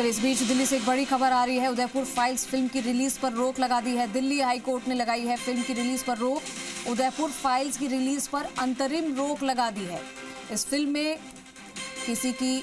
चलिए, इस बीच दिल्ली से एक बड़ी खबर आ रही है। उदयपुर फाइल्स फिल्म की रिलीज पर रोक लगा दी है। दिल्ली हाई कोर्ट ने लगाई है फिल्म की रिलीज पर रोक। उदयपुर फाइल्स की रिलीज पर अंतरिम रोक लगा दी है। इस फिल्म में किसी की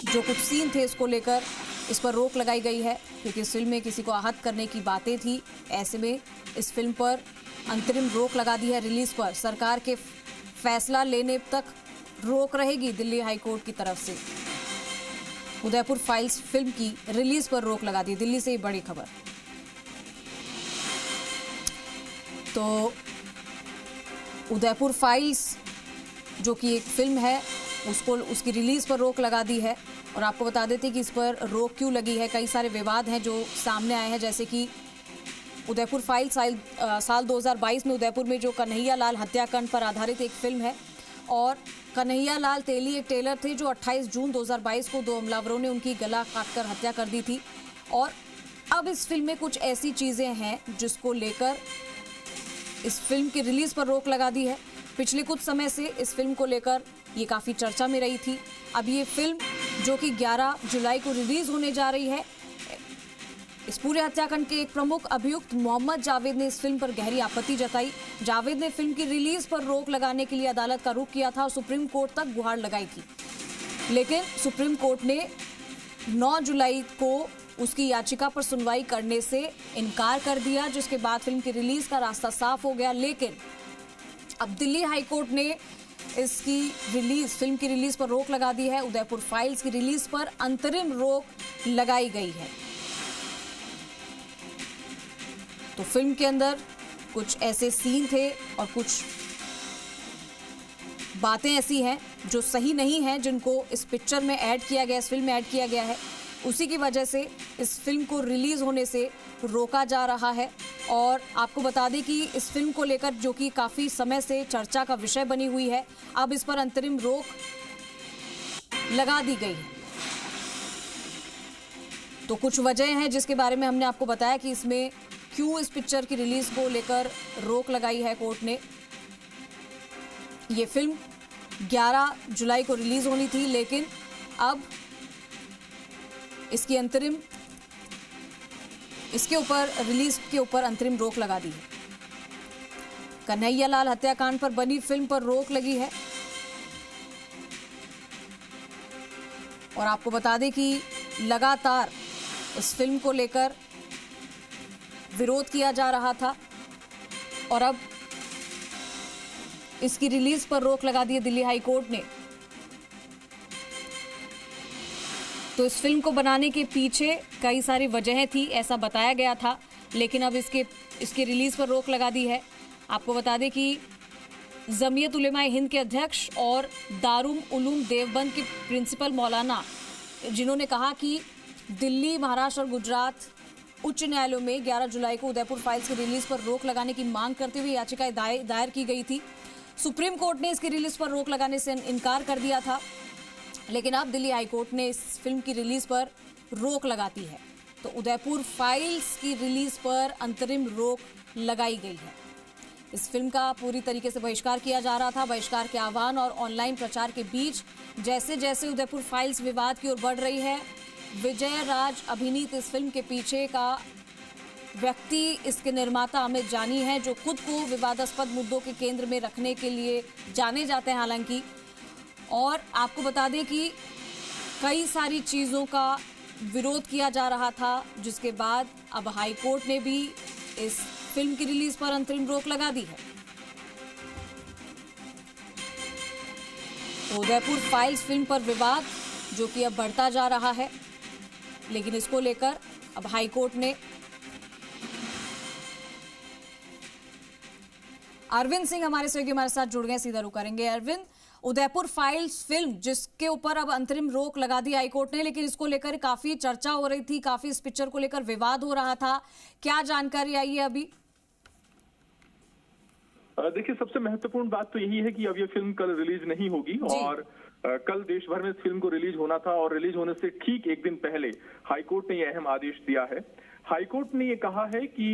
जो कुछ सीन थे इसको लेकर इस पर रोक लगाई गई है, क्योंकि इस फिल्म में किसी को आहत करने की बातें थी। ऐसे में इस फिल्म पर अंतरिम रोक लगा दी है। रिलीज पर सरकार के फैसला लेने तक रोक रहेगी दिल्ली हाई कोर्ट की तरफ से। उदयपुर फाइल्स फिल्म की रिलीज पर रोक लगा दी। दिल्ली से ही बड़ी खबर। तो उदयपुर फाइल्स जो कि एक फिल्म है, उसकी रिलीज पर रोक लगा दी है। और आपको बता देते कि इस पर रोक क्यों लगी है। कई सारे विवाद हैं जो सामने आए हैं, जैसे कि उदयपुर फाइल्स साल 2022 में उदयपुर में जो कन्हैया लाल हत्याकांड पर आधारित एक फिल्म है। और कन्हैया लाल तेली एक टेलर थे जो 28 जून 2022 को दो हमलावरों ने उनकी गला काटकर हत्या कर दी थी। और अब इस फिल्म में कुछ ऐसी चीज़ें हैं जिसको लेकर इस फिल्म की रिलीज पर रोक लगा दी है। पिछले कुछ समय से इस फिल्म को लेकर ये काफ़ी चर्चा में रही थी। अब ये फिल्म जो कि 11 जुलाई को रिलीज होने जा रही है, इस पूरे हत्याकांड के एक प्रमुख अभियुक्त मोहम्मद जावेद ने इस फिल्म पर गहरी आपत्ति जताई। जावेद ने फिल्म की रिलीज पर रोक लगाने के लिए अदालत का रुख किया था और सुप्रीम कोर्ट तक गुहार लगाई थी, लेकिन सुप्रीम कोर्ट ने 9 जुलाई को उसकी याचिका पर सुनवाई करने से इनकार कर दिया, जिसके बाद फिल्म की रिलीज का रास्ता साफ हो गया। लेकिन अब दिल्ली हाई कोर्ट ने फिल्म की रिलीज पर रोक लगा दी है। उदयपुर फाइल्स की रिलीज पर अंतरिम रोक लगाई गई है। तो फिल्म के अंदर कुछ ऐसे सीन थे और कुछ बातें ऐसी हैं जो सही नहीं हैं, जिनको इस पिक्चर में ऐड किया गया, इस फिल्म में ऐड किया गया है। उसी की वजह से इस फिल्म को रिलीज होने से रोका जा रहा है। और आपको बता दें कि इस फिल्म को लेकर जो कि काफ़ी समय से चर्चा का विषय बनी हुई है, अब इस पर अंतरिम रोक लगा दी गई है। तो कुछ वजह हैं जिसके बारे में हमने आपको बताया कि इसमें क्यों इस पिक्चर की रिलीज को लेकर रोक लगाई है कोर्ट ने। ये फिल्म 11 जुलाई को रिलीज होनी थी, लेकिन अब इसके ऊपर रिलीज के ऊपर अंतरिम रोक लगा दी है। कन्हैया लाल हत्याकांड पर बनी फिल्म पर रोक लगी है। और आपको बता दें कि लगातार इस फिल्म को लेकर विरोध किया जा रहा था और अब इसकी रिलीज पर रोक लगा दी है दिल्ली हाई कोर्ट ने। तो इस फिल्म को बनाने के पीछे कई सारी वजहें थी, ऐसा बताया गया था, लेकिन अब इसके रिलीज पर रोक लगा दी है। आपको बता दें कि जमीयत उलेमाए हिंद के अध्यक्ष और दारुल उलूम देवबंद के प्रिंसिपल मौलाना, जिन्होंने कहा कि दिल्ली, महाराष्ट्र और गुजरात उच्च न्यायालयों में 11 जुलाई को उदयपुर फाइल्स की रिलीज पर रोक लगाने की मांग करते हुए याचिका दायर की गई थी। सुप्रीम कोर्ट ने इसकी रिलीज पर रोक लगाने से इनकार कर दिया था, लेकिन अब दिल्ली हाई कोर्ट ने इस फिल्म की रिलीज पर रोक लगाती है। तो उदयपुर फाइल्स की रिलीज पर अंतरिम रोक लगाई गई है। इस फिल्म का पूरी तरीके से बहिष्कार किया जा रहा था। बहिष्कार के आह्वान और ऑनलाइन प्रचार के बीच जैसे जैसे उदयपुर फाइल्स विवाद की ओर बढ़ रही है, विजय राज अभिनीत इस फिल्म के पीछे का व्यक्ति इसके निर्माता अमित जानी है, जो खुद को विवादास्पद मुद्दों के केंद्र में रखने के लिए जाने जाते हैं हालांकि। और आपको बता दें कि कई सारी चीज़ों का विरोध किया जा रहा था, जिसके बाद अब हाई कोर्ट ने भी इस फिल्म की रिलीज पर अंतरिम रोक लगा दी है। तो उदयपुर फाइल्स फिल्म पर विवाद जो कि अब बढ़ता जा रहा है, लेकिन इसको लेकर अब हाई कोर्ट ने अरविंद सिंह हमारे साथ जुड़ गए, सीधा रुख करेंगे। अरविंद, उदयपुर फाइल्स फिल्म जिसके ऊपर अब अंतरिम रोक लगा दी हाई कोर्ट ने, लेकिन इसको लेकर काफी चर्चा हो रही थी, काफी इस पिक्चर को लेकर विवाद हो रहा था, क्या जानकारी आई है अभी? देखिए, सबसे महत्वपूर्ण बात तो यही है कि अब ये फिल्म कल रिलीज नहीं होगी और कल देश भर में इस फिल्म को रिलीज होना था और रिलीज होने से ठीक एक दिन पहले हाईकोर्ट ने यह अहम आदेश दिया है। हाईकोर्ट ने यह कहा है कि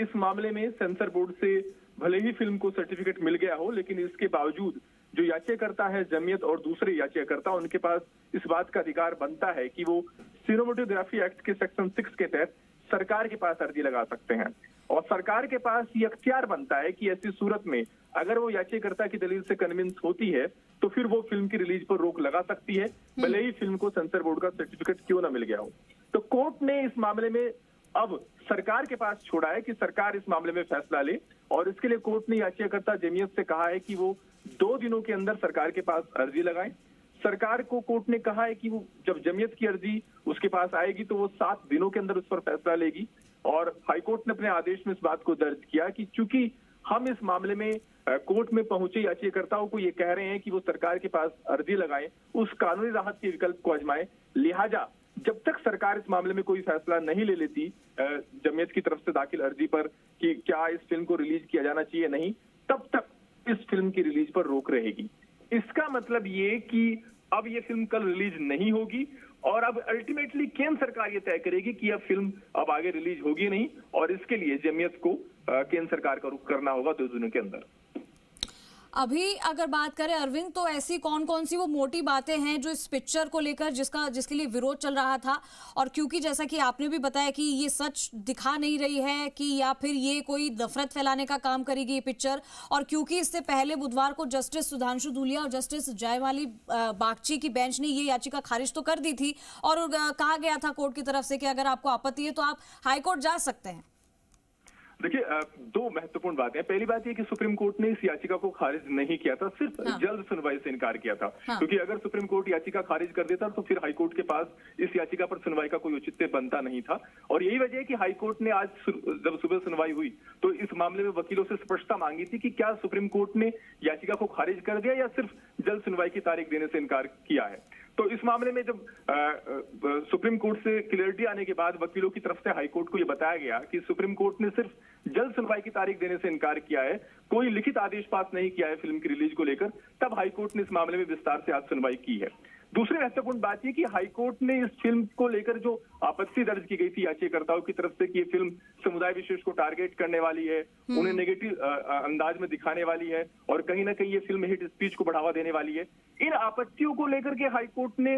इस मामले में सेंसर बोर्ड से भले ही फिल्म को सर्टिफिकेट मिल गया हो, लेकिन इसके बावजूद जो याचिकाकर्ता है जमीयत और दूसरे याचिकाकर्ता, उनके पास इस बात का अधिकार बनता है कि वो सिनेमेटोग्राफी एक्ट के सेक्शन 6 के तहत सरकार के पास अर्जी लगा सकते हैं। और सरकार के पास ये अख्तियार बनता है कि ऐसी सूरत में अगर वो याचिकाकर्ता की दलील से कन्विंस होती है तो फिर वो फिल्म की रिलीज पर रोक लगा सकती है, भले ही फिल्म को सेंसर बोर्ड का सर्टिफिकेट क्यों ना मिल गया हो। तो कोर्ट ने इस मामले में अब सरकार के पास छोड़ा है कि सरकार इस मामले में फैसला ले, और इसके लिए कोर्ट ने याचिकाकर्ता जमीयत से कहा है कि वो 2 दिनों के अंदर सरकार के पास अर्जी लगाएं। सरकार को कोर्ट ने कहा है कि वो जब जमीयत की अर्जी उसके पास आएगी तो वो 7 दिनों के अंदर उस पर फैसला लेगी। और हाईकोर्ट ने अपने आदेश में इस बात को दर्ज किया कि चूंकि हम इस मामले में कोर्ट में पहुंचे याचिकाकर्ताओं को ये कह रहे हैं कि वो सरकार के पास अर्जी लगाएं, उस कानूनी राहत के विकल्प को आजमाएं, लिहाजा जब तक सरकार इस मामले में कोई फैसला नहीं ले लेती जमीयत की तरफ से दाखिल अर्जी पर कि क्या इस फिल्म को रिलीज किया जाना चाहिए नहीं, तब तक इस फिल्म की रिलीज पर रोक रहेगी। इसका मतलब ये कि अब ये फिल्म कल रिलीज नहीं होगी और अब अल्टीमेटली केंद्र सरकार ये तय करेगी कि अब फिल्म अब आगे रिलीज होगी नहीं, और इसके लिए जमीयत को केंद्र सरकार का रुख करना होगा 2 दिनों के अंदर। अभी अगर बात करें अरविंद, तो ऐसी कौन कौन सी वो मोटी बातें हैं जो इस पिक्चर को लेकर जिसके लिए विरोध चल रहा था, और क्योंकि जैसा कि आपने भी बताया कि ये सच दिखा नहीं रही है कि या फिर ये कोई नफरत फैलाने का काम करेगी ये पिक्चर, और क्योंकि इससे पहले बुधवार को जस्टिस सुधांशु धूलिया और जस्टिस जयमाली बागची की बेंच ने ये याचिका खारिज तो कर दी थी, और कहा गया था कोर्ट की तरफ से कि अगर आपको आपत्ति है तो आप हाईकोर्ट जा सकते हैं। देखिए, 2 महत्वपूर्ण बातें हैं। पहली बात यह कि सुप्रीम कोर्ट ने इस याचिका को खारिज नहीं किया था, सिर्फ जल्द सुनवाई से इनकार किया था। क्योंकि अगर सुप्रीम कोर्ट याचिका खारिज कर देता तो फिर हाईकोर्ट के पास इस याचिका पर सुनवाई का कोई औचित्य बनता नहीं था। और यही वजह है कि हाईकोर्ट ने आज जब सुबह सुनवाई हुई तो इस मामले में वकीलों से स्पष्टता मांगी थी कि क्या सुप्रीम कोर्ट ने याचिका को खारिज कर दिया या सिर्फ जल्द सुनवाई की तारीख देने से इनकार किया है। तो इस मामले में जब सुप्रीम कोर्ट से क्लियरिटी आने के बाद वकीलों की तरफ से हाईकोर्ट को यह बताया गया कि सुप्रीम कोर्ट ने सिर्फ जल्द सुनवाई की तारीख देने से इनकार किया है, कोई लिखित आदेश पास नहीं किया है फिल्म की रिलीज को लेकर, तब हाईकोर्ट ने इस मामले में विस्तार से आज सुनवाई की है। दूसरी महत्वपूर्ण बात यह कि हाईकोर्ट ने इस फिल्म को लेकर जो आपत्ति दर्ज की गई थी याचिकाकर्ताओं की तरफ से कि ये फिल्म समुदाय विशेष को टारगेट करने वाली है, उन्हें नेगेटिव अंदाज में दिखाने वाली है और कहीं ना कहीं ये फिल्म हेट स्पीच को बढ़ावा देने वाली है, इन आपत्तियों को लेकर के हाईकोर्ट ने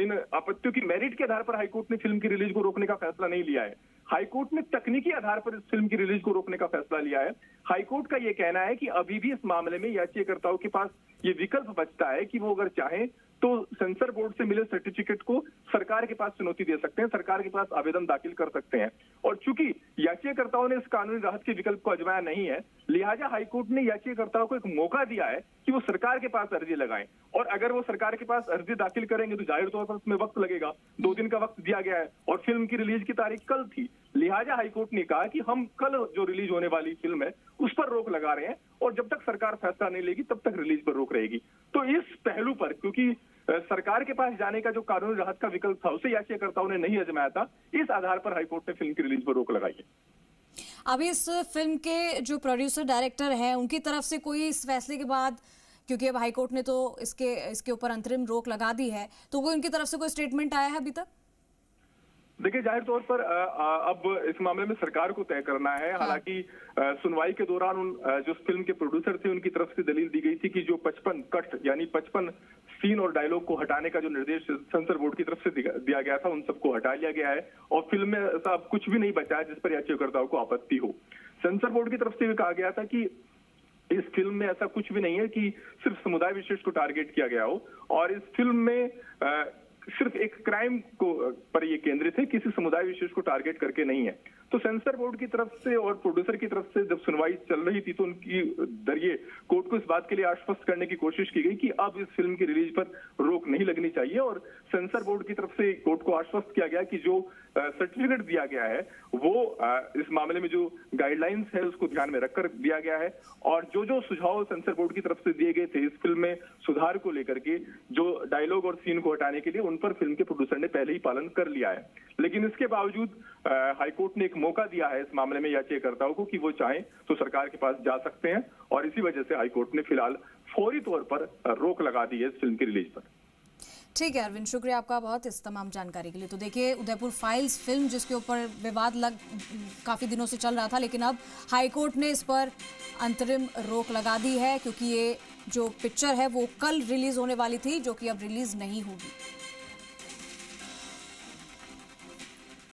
इन आपत्तियों की मेरिट के आधार पर हाईकोर्ट ने फिल्म की रिलीज को रोकने का फैसला नहीं लिया है। हाईकोर्ट ने तकनीकी आधार पर इस फिल्म की रिलीज को रोकने का फैसला लिया है। हाईकोर्ट का यह कहना है कि अभी भी इस मामले में याचिकाकर्ताओं के पास ये विकल्प बचता है कि वो अगर चाहें तो सेंसर बोर्ड से मिले सर्टिफिकेट को सरकार के पास चुनौती दे सकते हैं, सरकार के पास आवेदन दाखिल कर सकते हैं। और चूंकि याचिकाकर्ताओं ने इस कानूनी राहत के विकल्प को आजमाया नहीं है, लिहाजा हाईकोर्ट ने याचिकाकर्ताओं को एक मौका दिया है कि वो सरकार के पास अर्जी लगाएं। और अगर वो सरकार के पास अर्जी दाखिल करेंगे तो जाहिर तौर पर उसमें वक्त लगेगा, 2 दिन का वक्त दिया गया है और फिल्म की रिलीज की तारीख कल थी। लिहाजा हाईकोर्ट ने कहा कि हम कल जो रिलीज होने वाली फिल्म है उस पर रोक लगा रहे हैं और जब तक सरकार फैसला नहीं लेगी तब तक रिलीज पर रोक रहेगी। तो इस पहलू पर, क्योंकि सरकार के पास जाने का जो कानूनी राहत का विकल्प था उसे याचिकाकर्ताओं ने नहीं आजमाया था, इस आधार पर हाईकोर्ट ने फिल्म की रिलीज पर रोक लगाई है। अभी इस फिल्म के जो प्रोड्यूसर डायरेक्टर हैं उनकी तरफ से कोई इस फैसले के बाद, क्योंकि अब हाईकोर्ट ने तो इसके ऊपर अंतरिम रोक लगा दी है, तो वो उनकी तरफ से कोई स्टेटमेंट आया है अभी तक? देखिए, जाहिर तौर पर अब इस मामले में सरकार को तय करना है। हालांकि सुनवाई के दौरान जो फिल्म के प्रोड्यूसर थे उनकी तरफ से दलील दी गई थी कि जो 55 कट यानी 55 सीन और डायलॉग को हटाने का जो निर्देश सेंसर बोर्ड की तरफ से दिया गया था उन सबको हटा लिया गया है और फिल्म में ऐसा अब कुछ भी नहीं बचा है जिस पर याचिकाकर्ताओं को आपत्ति हो। सेंसर बोर्ड की तरफ से भी कहा गया था कि इस फिल्म में ऐसा कुछ भी नहीं है कि सिर्फ समुदाय विशेष को टारगेट किया गया हो, और इस फिल्म में सिर्फ एक क्राइम को पर ये केंद्रित है, किसी समुदाय विशेष को टारगेट करके नहीं है। तो सेंसर बोर्ड की तरफ से और प्रोड्यूसर की तरफ से जब सुनवाई चल रही थी तो उनकी जरिए कोर्ट को इस बात के लिए आश्वस्त करने की कोशिश की गई कि अब इस फिल्म की रिलीज पर रोक नहीं लगनी चाहिए, और सेंसर बोर्ड की तरफ से कोर्ट को आश्वस्त किया गया कि जो सर्टिफिकेट दिया गया है वो इस मामले में जो गाइडलाइंस है उसको ध्यान में रखकर दिया गया है, और जो जो सुझाव सेंसर बोर्ड की तरफ से दिए गए थे इस फिल्म में सुधार को लेकर के, जो डायलॉग और सीन को हटाने के लिए, उन पर फिल्म के प्रोड्यूसर ने पहले ही पालन कर लिया है। लेकिन इसके बावजूद हाईकोर्ट ने एक मौका दिया है इस मामले में याचिकाकर्ताओं को कि वो चाहें तो सरकार के पास जा सकते हैं, और इसी वजह से हाईकोर्ट ने फिलहाल फौरी तौर पर रोक लगा दी है इस फिल्म की रिलीज पर। ठीक है अरविंद, शुक्रिया आपका बहुत इस तमाम जानकारी के लिए। तो देखिए, उदयपुर फाइल्स फिल्म जिसके ऊपर विवाद काफ़ी दिनों से चल रहा था, लेकिन अब हाईकोर्ट ने इस पर अंतरिम रोक लगा दी है क्योंकि ये जो पिक्चर है वो कल रिलीज होने वाली थी, जो कि अब रिलीज नहीं होगी।